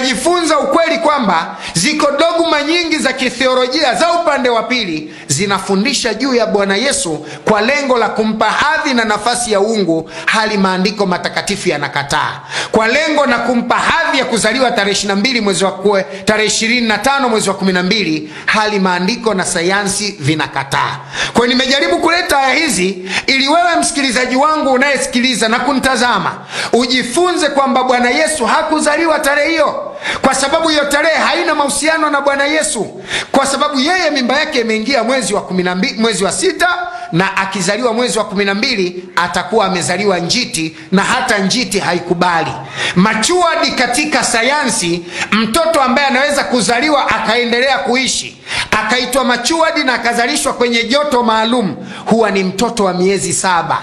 tunajifunza ukweli kwamba ziko dogma nyingi za kitheolojia za upande wa pili zinafundisha juu ya Bwana Yesu kwa lengo la kumpa hadhi na nafasi ya uungu, hali maandiko matakatifu yanakataa. Kwa lengo na kumpa hadhi ya kuzaliwa tarehe 22 tarehe 25 mwezi wa 12, hali maandiko na sayansi vinakataa. Kwa nimejaribu kuleta aya hizi ili wewe msikilizaji wangu unayesikiliza na kunitazama ujifunze kwamba Bwana Yesu hakuzaliwa tarehe hiyo, kwa sababu hiyo tarehe haina mahusiano na Bwana Yesu, kwa sababu yeye mimba yake imeingia mwezi wa 12, mwezi wa 6, na akizaliwa mwezi wa 12 atakuwa amezaliwa njiti, na hata njiti haikubali. Machuadi katika sayansi, mtoto ambaye anaweza kuzaliwa akaendelea kuishi akaitwa machuadi na akazalishwa kwenye joto maalum, huwa ni mtoto wa miezi 7.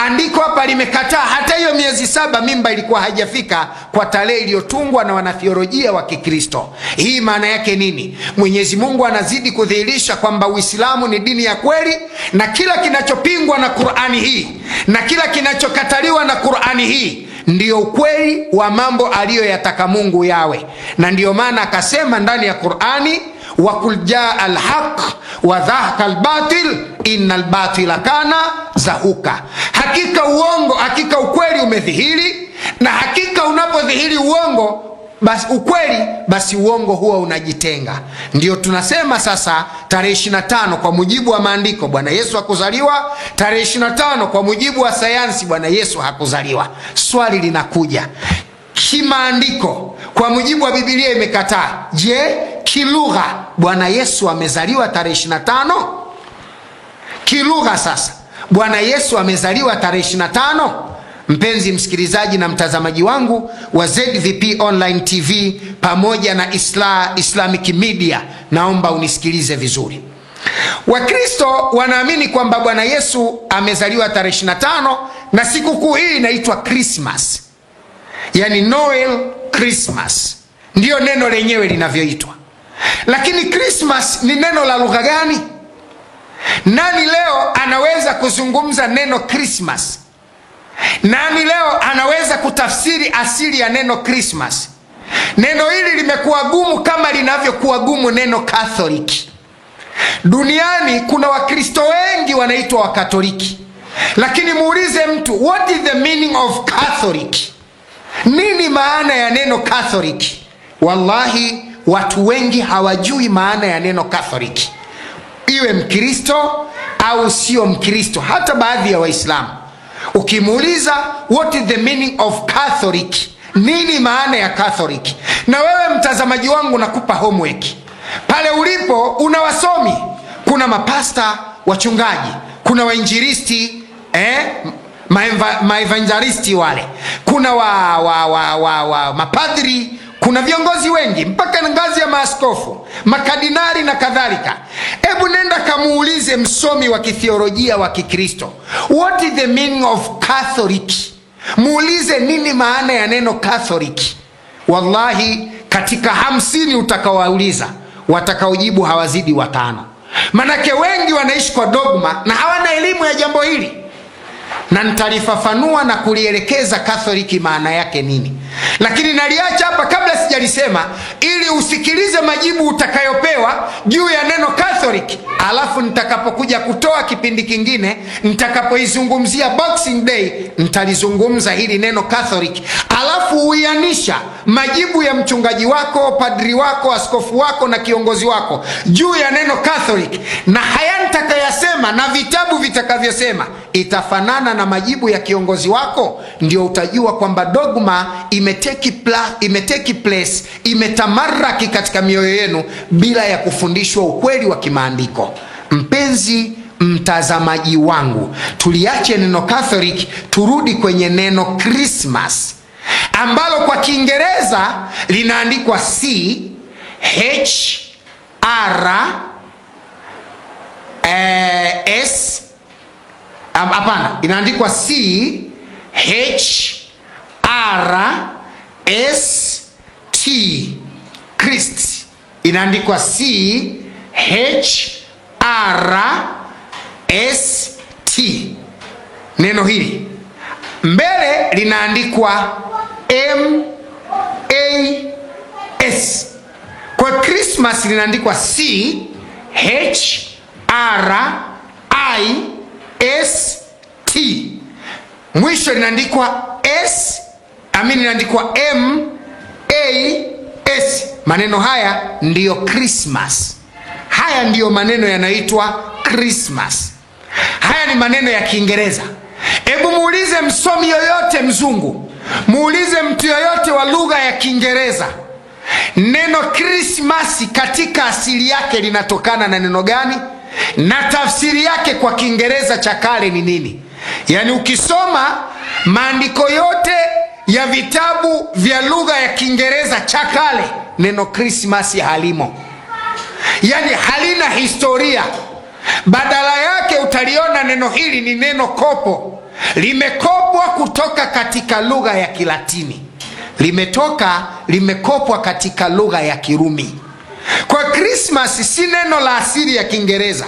Andiko hapa limekataa hata hiyo miezi 7 mimba ilikuwa haijafika kwa tarehe iliyotungwa na wanatheolojia wa Kikristo. Hii maana yake nini? Mwenyezi Mungu anazidi kudhihirisha kwamba Uislamu ni dini ya kweli, na kila kinachopingwa na Qur'ani hii na kila kinachokataliwa na Qur'ani hii ndio ukweli wa mambo aliyoyataka Mungu yawe. Na ndio maana akasema ndani ya Qur'ani, wa kul jaa alhaq wa dhahaqa albatil innal batila kana zahuka. Hakika uongo, hakika ukweli umedhihiri, na hakika unapodhihiri uongo basi ukweli, basi uongo huwa unajitenga. Ndio tunasema sasa tarehe 25 kwa mujibu wa maandiko Bwana Yesu hakuzaliwa, tarehe 25 kwa mujibu wa sayansi Bwana Yesu hakuzaliwa. Swali linakuja, kimaandiko kwa mujibu wa Biblia imekataa, je, kilugha Bwana Yesu amezaliwa tarehe 25? Kilugha sasa Bwana Yesu amezaliwa tarehe 25? Mpenzi msikilizaji na mtazamaji wangu wa ZVP Online TV pamoja na Islamic Media, naomba unisikilize vizuri. Wakristo wanaamini kwamba Bwana Yesu amezaliwa tarehe 25, na sikukuu hii inaitwa Christmas, yani Noel Christmas, ndio neno lenyewe linavyoitwa. Lakini Christmas ni neno la lugha gani? Nani leo anaweza kuzungumza neno Christmas? Nani leo anaweza kutafsiri asili ya neno Christmas? Neno hili limekuwa gumu kama linavyokuwa gumu neno Catholic. Duniani kuna Wakristo wengi wanaitwa Wakatoliki, lakini muulize mtu, what is the meaning of Catholic? Nini maana ya neno Catholic? Wallahi watu wengi hawajui maana ya neno Catholic, iwe Mkristo au sio Mkristo. Hata baadhi ya Waislamu ukimuuliza what is the meaning of Catholic, nini maana ya Catholic, na wewe mtazamaji wangu nakupa homework pale ulipo, una wasomi, kuna mapasta, wachungaji, kuna wainjilisti, maevangelisti wale, kuna mapadri, kuna viongozi wengi mpaka ngazi ya maaskofu, makadinari na kadhalika. Hebu nenda kamuulize msomi wa kitheolojia wa Kikristo, what is the meaning of Catholic? Muulize nini maana ya neno Catholic. Wallahi katika 50 utakaowauliza watakaojibu hawazidi 5. Manake wengi wanaishi kwa dogma na hawana elimu ya jambo hili, na nitalifafanua na kulielekeza Catholic maana yake nini. Lakini naliacha hapa kabla sijalisema, ili usikilize majibu utakayopewa juu ya neno Catholic. Alafu nitakapokuja kutoa kipindi kingine, nitakapoizungumzia Boxing Day, nitalizungumza hili neno Catholic. Alafu uianisha majibu ya mchungaji wako, padri wako, askofu wako na kiongozi wako juu ya neno Catholic, na haya nitakayasema na vitabu vitakavyosema itafanana na majibu ya kiongozi wako, ndio utajua kwamba dogma imeteki place, imetamaraki katika mioyo yenu bila ya kufundishwa ukweli wa kimaandiko. Mpenzi mtazamaji wangu, tuliache neno Catholic, turudi kwenye neno Christmas, ambalo kwa Kiingereza linaandikwa inaandikwa Christ. Inaandikwa CHRST. Neno hili mbele linaandikwa S. Kwa Christmas linaandikwa CHRIST. Mwisho linaandikwa linaandikwa MAS. Maneno haya ndiyo Christmas. Haya ndiyo maneno yanaitwa Christmas. Haya ni maneno ya Kiingereza. Hebu muulize msomi yoyote mzungu, muulize mtu yoyote wa lugha ya Kiingereza, neno Christmas katika asili yake linatokana na neno gani, na tafsiri yake kwa Kiingereza cha kale ni nini? Yaani ukisoma maandiko yote ya vitabu vya lugha ya Kiingereza cha kale, neno Christmas halimo. Yaani halina historia. Badala yake utaliona neno hili ni neno kopo. Limekopwa kutoka katika lugha ya Kilatini. Limekopwa katika lugha ya Kirumi. Kwa Christmas si neno la asili ya Kiingereza.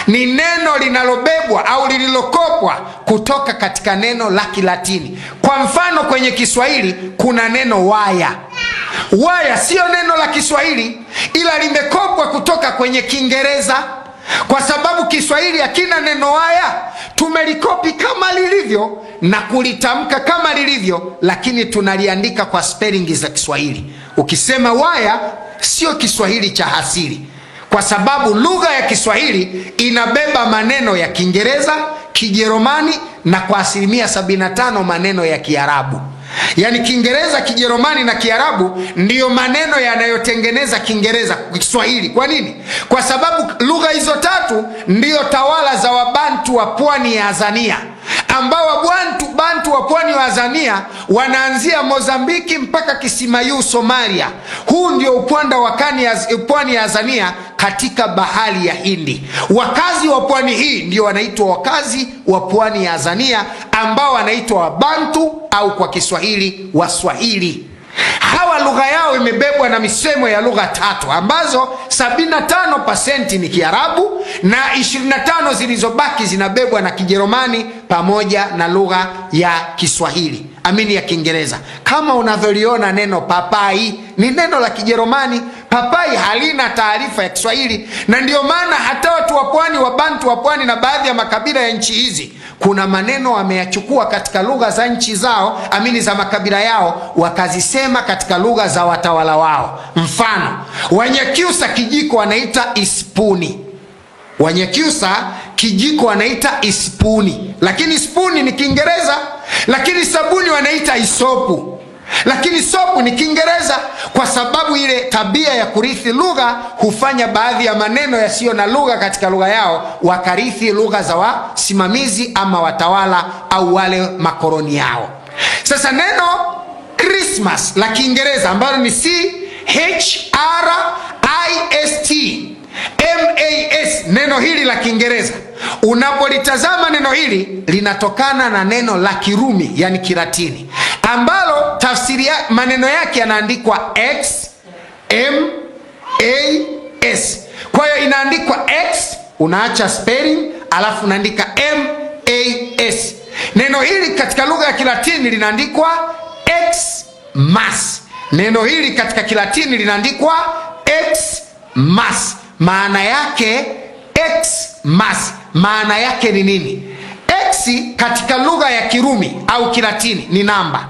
Ni neno linalobebwa au lililokopwa kutoka katika neno la Kilatini. Kwa mfano kwenye Kiswahili kuna neno waya. Waya sio neno la Kiswahili, ila limekopwa kutoka kwenye Kiingereza. Kwa sababu Kiswahili hakina neno waya, tumelikopi kama lilivyo na kulitamka kama lilivyo, lakini tunaliandika kwa spelling za Kiswahili. Ukisema waya sio Kiswahili cha asili, kwa sababu lugha ya Kiswahili inabeba maneno ya Kiingereza, Kijerumani na kwa 75% maneno ya Kiarabu. Yaani Kiingereza, Kijerumani na Kiarabu ndiyo maneno yanayotengeneza Kiingereza Kiswahili. Kwa nini? Kwa sababu lugha hizo tatu ndiyo tawala za Wabantu wa pwani ya Tanzania, ambao Bantu wa pwani wa Tanzania wanaanzia Mozambiki mpaka Kisimayu Somalia. Huu ndio upande wa pwani ya Tanzania katika bahari ya Hindi. Wakazi wa pwani hii ndio wanaitwa wakazi wa pwani ya Tanzania, ambao wanaitwa Wabantu au kwa Kiswahili Waswahili. Hawa lugha yao imebebwa na misemo ya lugha tatu, ambazo 75% ni Kiarabu na 25 zilizobaki zinabebwa na Kijerumani pamoja na lugha ya Kiswahili, ya Kiingereza. Kama unavyoliona neno papai ni neno la Kijerumani. Papai halina taarifa ya Kiswahili, na ndio maana hata watu wa pwani, Wabantu wa pwani na baadhi ya makabila ya nchi hizi, kuna maneno wameyachukua katika lugha za nchi zao, za makabila yao, wakazisema katika lugha za watawala wao. Mfano, Wanyakyusa kijiko wanaita ispuni. Wanyakyusa kijiko wanaita ispuni, lakini ispuni ni Kiingereza. Lakini sabuni wanaita isopu, lakini sopu ni Kiingereza. Kwa sababu ile tabia ya kurithi lugha hufanya baadhi ya maneno yasiyo na lugha katika lugha yao wakarithi lugha za wasimamizi ama watawala au wale makoloni yao. Sasa neno Christmas la Kiingereza ambalo ni CHRIST MAS, neno hili la Kiingereza, unapolitazama neno hili linatokana na neno la Kirumi, yani Kilatini, ambalo tafsiri ya maneno yake yanaandikwa XMAS. Kwa hiyo inaandikwa X, unaacha spelling, alafu unaandika MAS. Neno hili katika lugha ya Kilatini linaandikwa Xmas. Neno hili katika Kilatini linaandikwa Xmas. Maana yake Xmas, maana yake ni nini? X katika lugha ya Kirumi au Kilatini ni namba.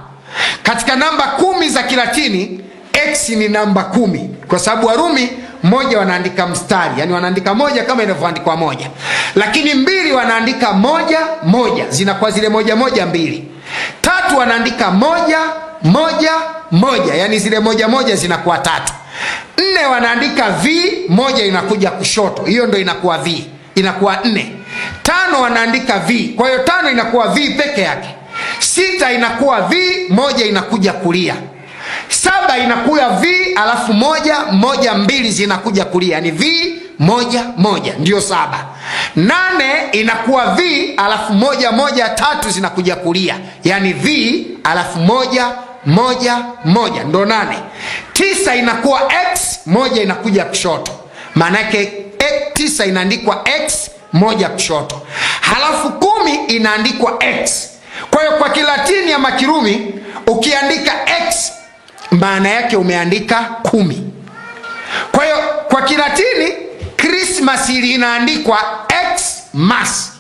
Katika namba 10 za Kilatini, X ni namba 10, kwa sababu Warumi moja wanaandika mstari, yani wanaandika moja kama inavyoandikwa moja. Lakini 2 wanaandika moja moja, zinakuwa zile moja moja 2. 3 wanaandika moja moja moja, yani zile moja moja zinakuwa 3. 4 wanaandika V, moja inakuja kushoto, hiyo ndio inakuwa V, inakuwa 4. 5 wanaandika V, kwa hiyo 5 inakuwa V peke yake. 6 inakuwa V, moja inakuja kulia. 7 inakuwa V alafu moja moja 2 zinakuja kulia, yani V moja moja, ndio 7. 8 inakuwa V alafu moja moja 3 zinakuja kulia, yani V alafu moja moja moja, ndo 8. 9 inakuwa X, moja inakuja kushoto, maana yake 9 inaandikwa X, moja kushoto. Halafu 10 inaandikwa X. Kwa hiyo kwa Kilatini ama Kirumi ukiandika X maana yake umeandika 10. Kwa hiyo kwa Kilatini Christmas inaandikwa Xmas,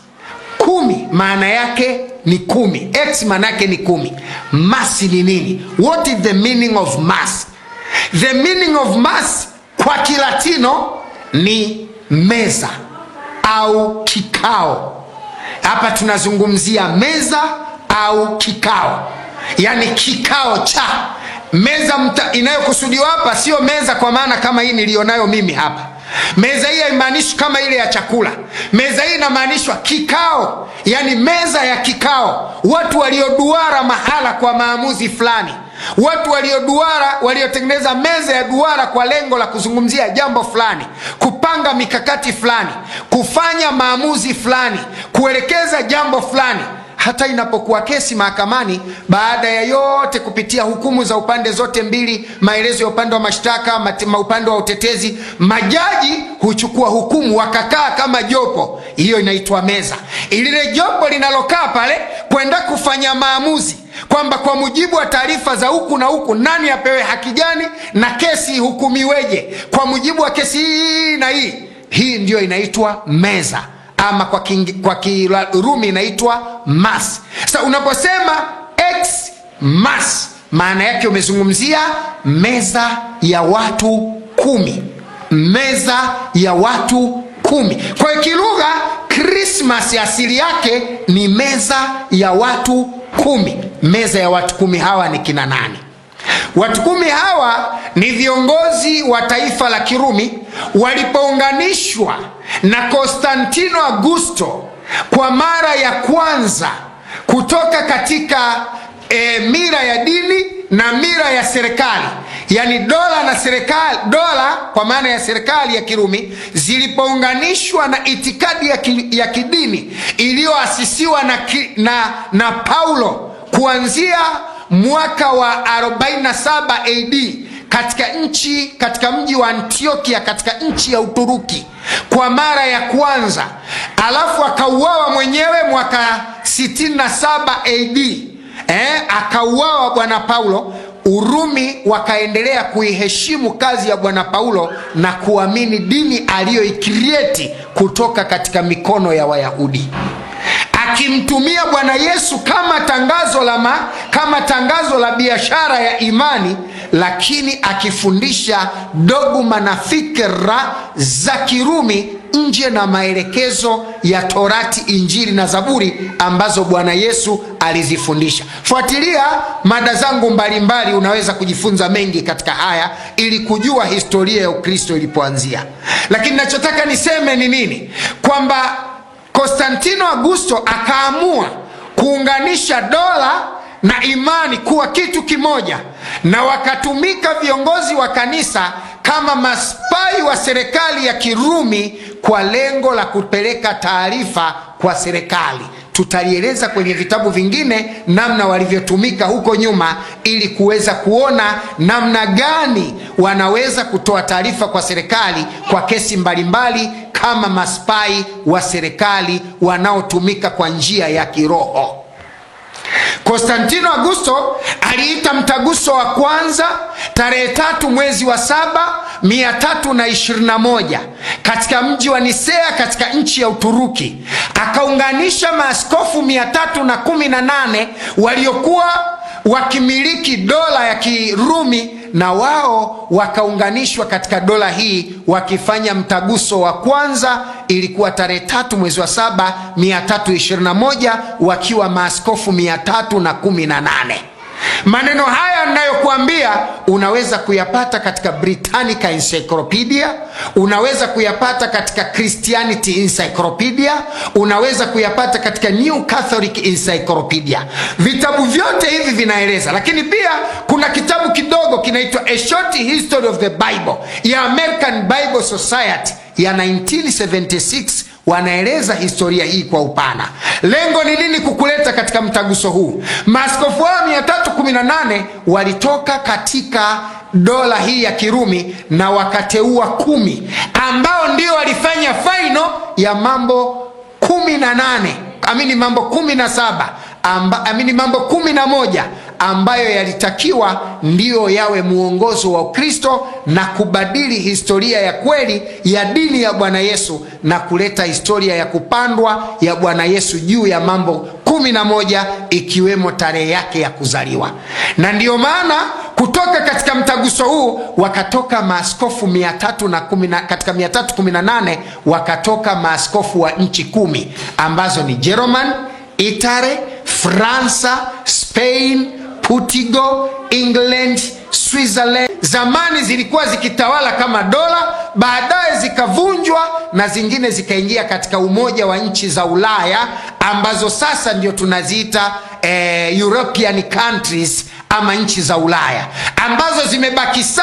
10 maana yake ni 10. X maana yake ni 10. Mass ni nini? What is the meaning of mass? The meaning of mass kwa Kilatino ni meza au kikao. Hapa tunazungumzia meza au kikao, yani kikao cha meza. Inayokusudiwa hapa sio meza kwa maana kama hii nilionayo mimi hapa. Meza hii haimaanishi kama ile ya chakula. Meza hii inamaanishwa kikao, yani meza ya kikao. Watu walioduara mahala kwa maamuzi fulani, watu walioduara, waliotengeneza meza ya duara kwa lengo la kuzungumzia jambo fulani, kupanga mikakati fulani, kufanya maamuzi fulani, kuelekeza jambo fulani. Hata inapokuwa kesi mahakamani, baada ya yote kupitia hukumu za upande zote mbili, maelezo ya upande wa mashtaka, upande wa utetezi, majaji huchukua hukumu wakakaa kama jopo. Hiyo inaitwa meza. Ile jopo linalokaa pale kwenda kufanya maamuzi kwamba kwa mujibu wa taarifa za huku na huku nani apewe haki gani na kesi hukumiweje kwa mujibu wa kesi hii na hii. Hii ndio inaitwa meza, ama kwa Kirumi inaitwa mass. Sasa unaposema Xmas, maana yake umezungumzia meza ya watu 10. Meza ya watu 10. Kwa hiyo kilugha Christmas asili yake ni meza ya watu 10. Meza ya watu 10 hawa ni kina nani? Watu 10 hawa ni viongozi wa taifa la Kirumi walipounganishwa na Konstantino Augusto kwa mara ya kwanza kutoka katika mira ya dini na mira ya serikali, yani dola na serikali. Dola kwa maana ya serikali ya Kirumi zilipounganishwa na itikadi ya kidini iliyoasisiwa na Paulo kuanzia mwaka wa 47 AD katika mji wa Antiokia katika nchi ya Uturuki kwa mara ya kwanza. Alafu akauawa mwenyewe mwaka 67 AD. Akauawa bwana Paulo. Urumi wakaendelea kuiheshimu kazi ya bwana Paulo na kuamini dini aliyoikrieti kutoka katika mikono ya Wayahudi, akimtumia Bwana Yesu kama tangazo la biashara ya imani, lakini akifundisha dogma na fikra za Kirumi nje na maelekezo ya Torati, Injili na Zaburi ambazo Bwana Yesu alizifundisha. Fuatilia mada zangu mbalimbali, unaweza kujifunza mengi katika haya ili kujua historia ya Ukristo ilipoanzia. Lakini nachotaka niseme ni nini? Kwamba Konstantino Augusto akaamua kuunganisha dola na imani kuwa kitu kimoja, na wakatumika viongozi wa kanisa kama maspai wa serikali ya Kirumi kwa lengo la kupeleka taarifa kwa serikali. Tutalieleza kwenye vitabu vingine namna walivyotumika huko nyuma ili kuweza kuona namna gani wanaweza kutoa taarifa kwa serikali kwa kesi mbalimbali kama maspai wa serikali wanaotumika kwa njia ya kiroho. Konstantino Augusto aliita mtaguso wa kwanza tarehe 3 mwezi wa 7 321 katika mji wa Nisea katika nchi ya Uturuki. Akaunganisha maaskofu 318 waliokuwa wakimiliki dola ya Kirumi, na wao wakaunganishwa katika dola hii wakifanya mtaguso wa kwanza. Ilikuwa tarehe 3 mwezi wa 7 321 wakiwa maaskofu 318. Maneno haya ninayokuambia unaweza kuyapata katika Britannica Encyclopedia, unaweza kuyapata katika Christianity Encyclopedia, unaweza kuyapata katika New Catholic Encyclopedia. Vitabu vyote hivi vinaeleza. Lakini pia kuna kitabu kidogo kinaitwa A Short History of the Bible ya American Bible Society ya 1976. Wanaeleza historia hii kwa upana. Lengo ni nini kukuleta katika mtaguso huu? Maaskofu wao 318 walitoka katika dola hii ya Kirumi na wakateua 10 ambao ndio walifanya final ya mambo 18, mambo 17, mambo 11 ambayo yalitakiwa ndiyo yawe muongozo wa Ukristo na kubadili historia ya kweli ya dini ya Bwana Yesu na kuleta historia ya kupandwa ya Bwana Yesu juu ya mambo 11 ikiwemo tarehe yake ya kuzaliwa. Na ndiyo maana kutoka katika mtaguso huu wakatoka maaskofu 310, katika 318 wakatoka maaskofu wa nchi 10 ambazo ni German, Italy, Fransa, Spain, Portugal, England, Switzerland. Zamani zilikuwa zikitawala kama dola, baadaye zikavunjwa na zingine zikaingia katika umoja wa nchi za Ulaya ambazo sasa ndio tunaziita European countries ama nchi za Ulaya, ambazo zimebaki 7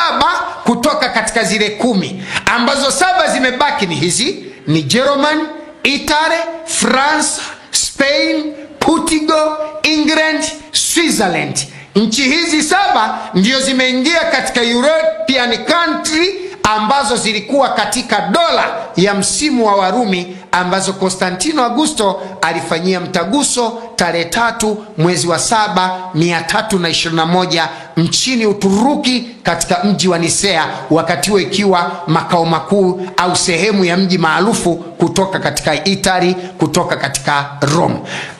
kutoka katika zile 10, ambazo 7 zimebaki ni hizi, ni German, Italy, France, Spain, Portugal, England, Switzerland. Nchi hizi 7 ndio zimeingia katika European country ambazo zilikuwa katika dola ya msimu wa Warumi, ambazo Konstantino Augusto alifanyia mtaguso tarehe 3 mwezi wa 7 321 nchini Uturuki katika mji wa Nisea, wakati huo ikiwa makao makuu au sehemu ya mji maarufu kutoka katika Italy, kutoka katika Rome.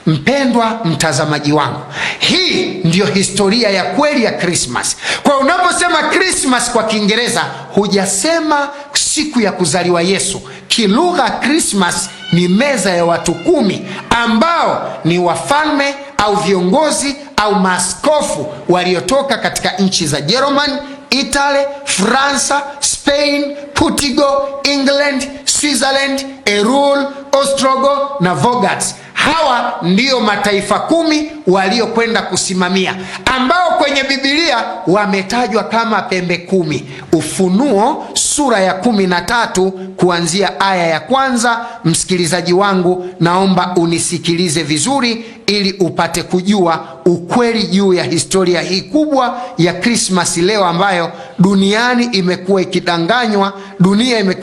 Mpendwa mtazamaji wangu, hii ndio historia ya kweli ya Christmas. Kwa unaposema Christmas kwa Kiingereza, hujasema siku ya kuzaliwa Yesu. Kilugha Christmas ni meza ya watu 10 ambao ni wafalme au viongozi au maaskofu waliotoka katika nchi za German, Italy, Fransa, Spain, Portugal, England, Switzerland, Erul, Ostrogo na Vogat. Hawa ndio mataifa 10 waliokwenda kusimamia, ambao kwenye Biblia wametajwa kama pembe 10. Ufunuo sura ya 13 kuanzia aya ya 1. Msikilizaji wangu, naomba unisikilize vizuri ili upate kujua ukweli juu ya historia hii kubwa ya Christmas leo, ambayo dunia imekuwa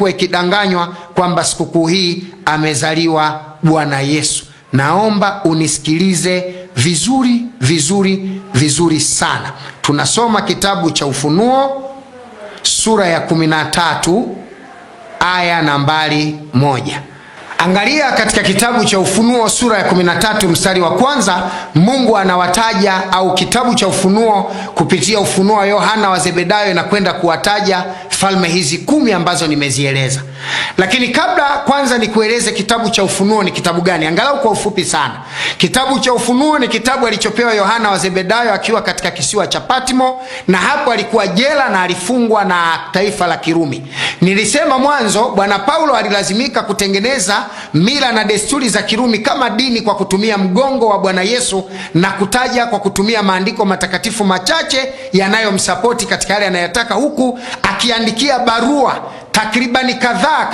ikidanganywa kwamba sikukuu hii amezaliwa Bwana Yesu. Naomba unisikilize vizuri sana. Tunasoma kitabu cha Ufunuo sura ya 13 aya nambari 1. Angalia katika kitabu cha Ufunuo sura ya 13 mstari wa 1, Mungu anawataja, au kitabu cha Ufunuo kupitia ufunuo wa Yohana wa Zebedayo na kwenda kuwataja falme hizi 10 ambazo nimezieleza. Lakini kabla kwanza nikueleze kitabu cha Ufunuo ni kitabu gani, angalau kwa ufupi sana. Kitabu cha Ufunuo ni kitabu alichopewa Yohana wa Zebedayo akiwa katika kisiwa cha Patmo, na hapo alikuwa jela na alifungwa na taifa la Kirumi. Nilisema mwanzo Bwana Paulo alilazimika kutengeneza mila na desturi za Kirumi kama dini kwa kutumia mgongo wa Bwana Yesu na kutaja kwa kutumia maandiko matakatifu machache yanayomsapoti katika yale anayotaka, huku akiandikia barua takribani kadhaa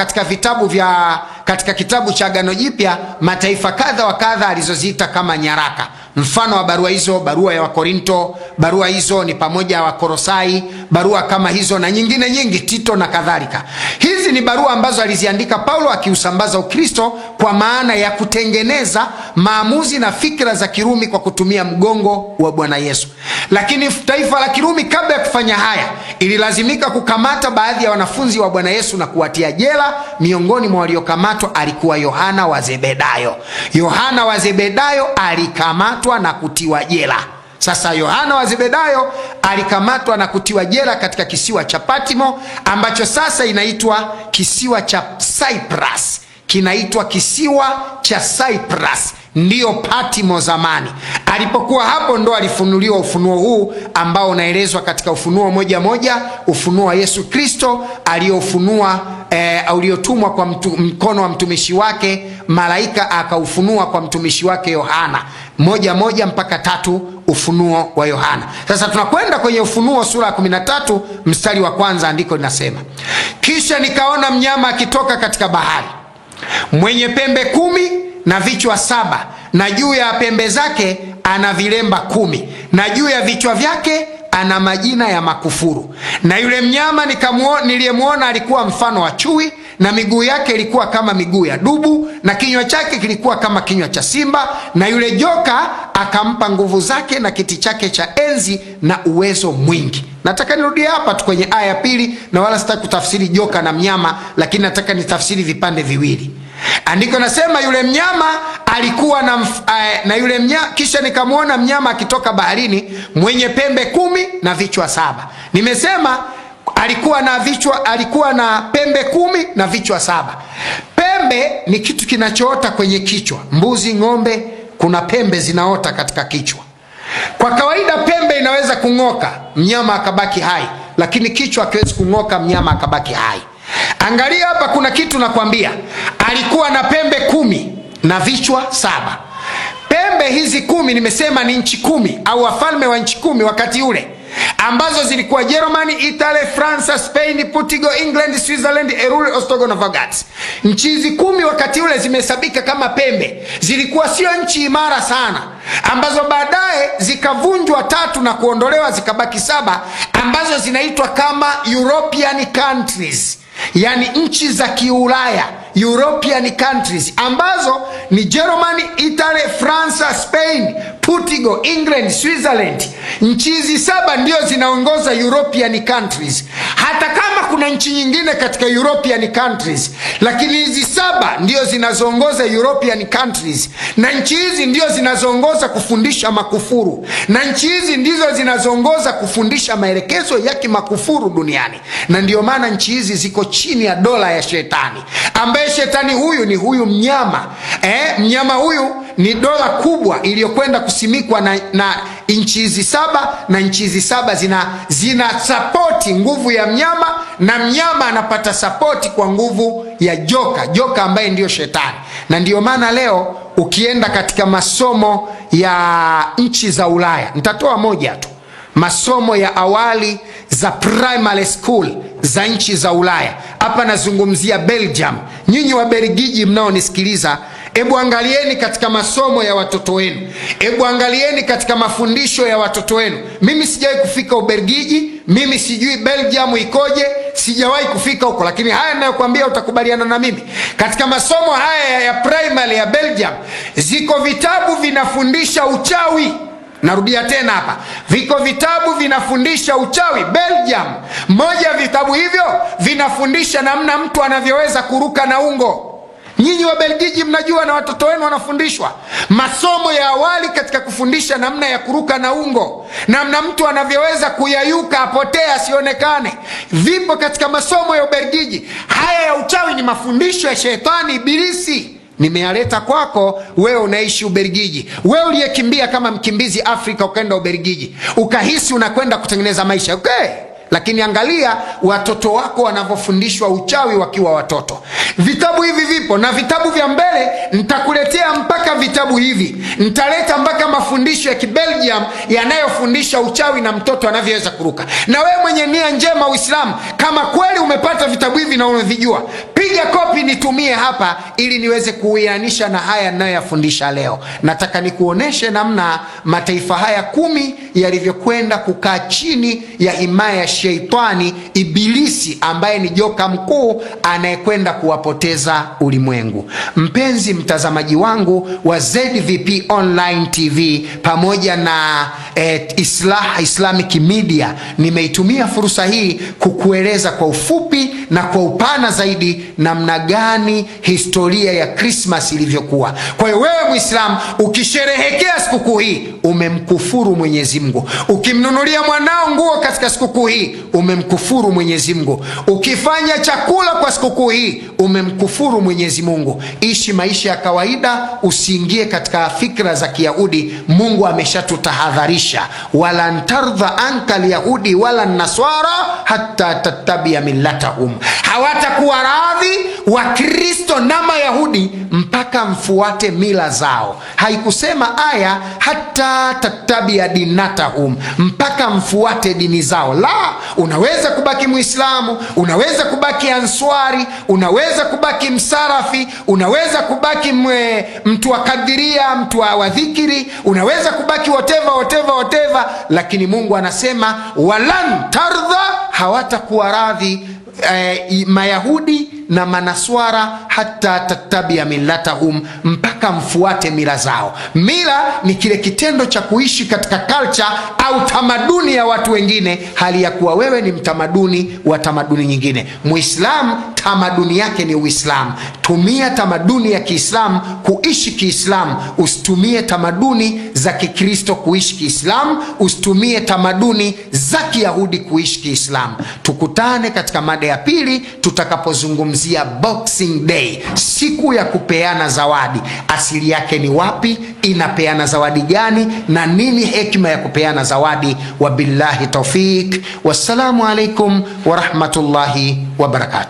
katika kitabu cha Agano Jipya mataifa kadha wa kadha alizoziita kama nyaraka. Mfano wa barua hizo, barua ya Wakorinto, barua hizo ni pamoja wa Korosai, barua kama hizo na nyingine nyingi, Tito na kadhalika. Hizi ni barua ambazo aliziandika Paulo akiusambaza Ukristo kwa maana ya kutengeneza maamuzi na fikra za Kirumi kwa kutumia mgongo wa Bwana Yesu. Lakini taifa la Kirumi kabla ya kufanya haya ililazimika kukamata baadhi ya wanafunzi wa Bwana Yesu na kuwatia jela. Miongoni mwa waliokamatwa alikuwa Yohana wa Zebedayo. Yohana wa Zebedayo alikamatwa na kutiwa jela. Sasa Yohana wa Zebedayo alikamatwa na kutiwa jela katika kisiwa cha Patmo, ambacho sasa inaitwa kisiwa cha Cyprus. Kinaitwa kisiwa cha Cyprus, ndiyo Patmo zamani. Alipokuwa hapo ndo alifunuliwa ufunuo huu ambao unaelezwa katika Ufunuo 1:1, ufunuo wa Yesu Kristo aliotumwa kwa mkono wa mtumishi wake malaika, akaufunua kwa mtumishi wake Yohana. 1:1 mpaka 3 ufunuo wa Yohana. Sasa tunakwenda kwenye Ufunuo sura ya 13 mstari wa 1, andiko linasema: kisha nikaona mnyama akitoka katika bahari, mwenye pembe 10 na vichwa 7, na juu ya pembe zake ana vilemba 10, na juu ya vichwa vyake ana majina ya makufuru. Na yule mnyama niliyemwona alikuwa mfano wa chui, na miguu yake ilikuwa kama miguu ya dubu, na kinywa chake kilikuwa kama kinywa cha simba. Na yule joka akampa nguvu zake na kiti chake cha enzi na uwezo mwingi. Nataka nirudie hapa tu kwenye aya ya pili, na wala sitaki kutafsiri joka na mnyama, lakini nataka nitafsiri vipande viwili. Andiko nasema yule mnyama alikuwa na yule mnyama, kisha nikamwona mnyama akitoka baharini mwenye pembe 10 na vichwa 7. Nimesema alikuwa na pembe 10 na vichwa 7. Pembe ni kitu kinachoota kwenye kichwa. Mbuzi, ng'ombe, kuna pembe zinaota katika kichwa. Kwa kawaida pembe inaweza kung'oka, mnyama akabaki hai, lakini kichwa hakiwezi kung'oka, mnyama akabaki hai. Angalia hapa, kuna kitu nakwambia. Alikuwa na pembe 10 na vichwa 7. Pembe hizi 10 nimesema ni nchi 10 au wafalme wa nchi 10 wakati ule, ambazo zilikuwa Germany, Italy, France, Spain, Portugal, England, Switzerland, Erule, Ostrogo na Vagat. Nchi hizi 10 wakati ule zimehesabika kama pembe. Zilikuwa sio nchi imara sana, ambazo baadaye zikavunjwa 3 na kuondolewa, zikabaki 7 ambazo zinaitwa kama European countries, yani nchi za kiulaya, European countries, ambazo ni Germany, Italy, France, Spain, Portugal, England, Switzerland. Nchi hizi 7 ndio zinaongoza European countries. Hata kama kuna nchi nyingine katika European countries, lakini hizi 7 ndio zinazoongoza European countries. Na nchi hizi ndio zinazoongoza kufundisha makufuru, na nchi hizi ndizo zinazoongoza kufundisha maelekezo ya kimakufuru duniani. Na ndio maana nchi hizi ziko chini ya dola ya shetani, ambaye shetani huyu ni huyu mnyama. Mnyama huyu ni dola kubwa iliyokwenda kusimikwa na nchi hizi 7, na nchi hizi 7 zina support nguvu ya mnyama, na mnyama anapata support kwa nguvu ya joka ambaye ndio shetani. Na ndio maana leo ukienda katika masomo ya nchi za Ulaya, nitatoa moja tu, masomo ya awali za primary school za nchi za Ulaya. Hapa nazungumzia Belgium. Nyinyi wa Belgiji mnaonisikiliza, hebu angalieni katika masomo ya watoto wenu, hebu angalieni katika mafundisho ya watoto wenu. Mimi sijawahi kufika Ubelgiji, mimi sijui Belgium ikoje, sijawahi kufika huko, lakini haya ninayokuambia utakubaliana na mimi. Katika masomo haya ya primary ya Belgium, ziko vitabu vinafundisha uchawi. Narudia tena hapa, viko vitabu vinafundisha uchawi Belgium. Moja vitabu hivyo vinafundisha namna mtu anavyoweza kuruka na ungo. Nyinyi wa Belgiji mnajua, na watoto wenu wanafundishwa masomo ya awali katika kufundisha namna ya kuruka na ungo, namna mtu anavyoweza kuyayuka apotee asionekane. Vipo katika masomo ya Ubelgiji. Haya ya uchawi ni mafundisho ya shetani ibilisi. Nimeyaleta kwako wewe unaishi Ubelgiji, wewe uliyekimbia kama mkimbizi Afrika ukaenda Ubelgiji ukahisi unakwenda kutengeneza maisha. Okay, lakini angalia watoto wako wanavyofundishwa uchawi wakiwa watoto. Vitabu hivi vipo, na vitabu vya mbele nitakuletea mpaka vitabu hivi. Nitaleta mpaka mafundisho ya Kibelgium yanayofundisha uchawi na mtoto anavyoweza kuruka. Na wewe mwenye nia njema Uislamu, kama kweli umepata vitabu hivi na unavijua, piga kopi nitumie hapa ili niweze kuianisha na haya ninayoyafundisha leo. Nataka nikuoneshe namna mataifa haya 10 yalivyokwenda kukaa chini ya himaya ya sheitani ibilisi, ambaye ni joka mkuu anayekwenda kuwapoteza ulimwengu. Mpenzi mtazamaji wangu wa ZVP Online TV pamoja na Islamic Media, nimeitumia fursa hii kukueleza kwa ufupi na kwa upana zaidi namna gani historia ya Christmas ilivyokuwa. Kwa hiyo wewe Muislamu, ukisherehekea sikukuu hii umemkufuru Mwenyezi Mungu. Ukimnunulia mwanao nguo katika sikukuu hii umemkufuru Mwenyezi Mungu. Ukifanya chakula kwa sikukuu hii umemkufuru Mwenyezi Mungu. Ishi maisha ya kawaida, usiingie katika fikra za Kiyahudi. Mungu ameshatutahadharisha, wala ntardha anka Yahudi wala naswara hatta tatabia millatahum. Hawatakuwa radhi wa Kristo na Mayahudi mpaka mfuate mila zao. Haikusema aya hata tatabia dinatahum, mpaka mfuate dini zao. La, unaweza kubaki Muislamu, unaweza kubaki Answari, unaweza kubaki Msarafi, unaweza kubaki mtu wa Kadiria, mtu wa dhikiri, unaweza kubaki whatever, lakini Mungu anasema walan tardha, hawatakuwa radhi Mayahudi na Manaswara hata tatabia millatahum, mpaka mfuate mila zao. Mila ni kile kitendo cha kuishi katika culture au tamaduni ya watu wengine, hali ya kuwa wewe ni mtamaduni wa tamaduni nyingine. Muislamu tamaduni yake ni Uislamu. Tumia tamaduni ya Kiislamu kuishi Kiislamu, usitumie tamaduni za Kikristo kuishi Kiislamu, usitumie tamaduni za Kiyahudi kuishi Kiislamu. Tukutane katika mada ya pili tutakapozungumzia Boxing Day, siku ya kupeana zawadi. Asili yake ni wapi? Inapeana zawadi gani? Na nini hekima ya kupeana zawadi? Wabillahi tawfik. Wassalamu alaikum wa rahmatullahi wa barakatuh.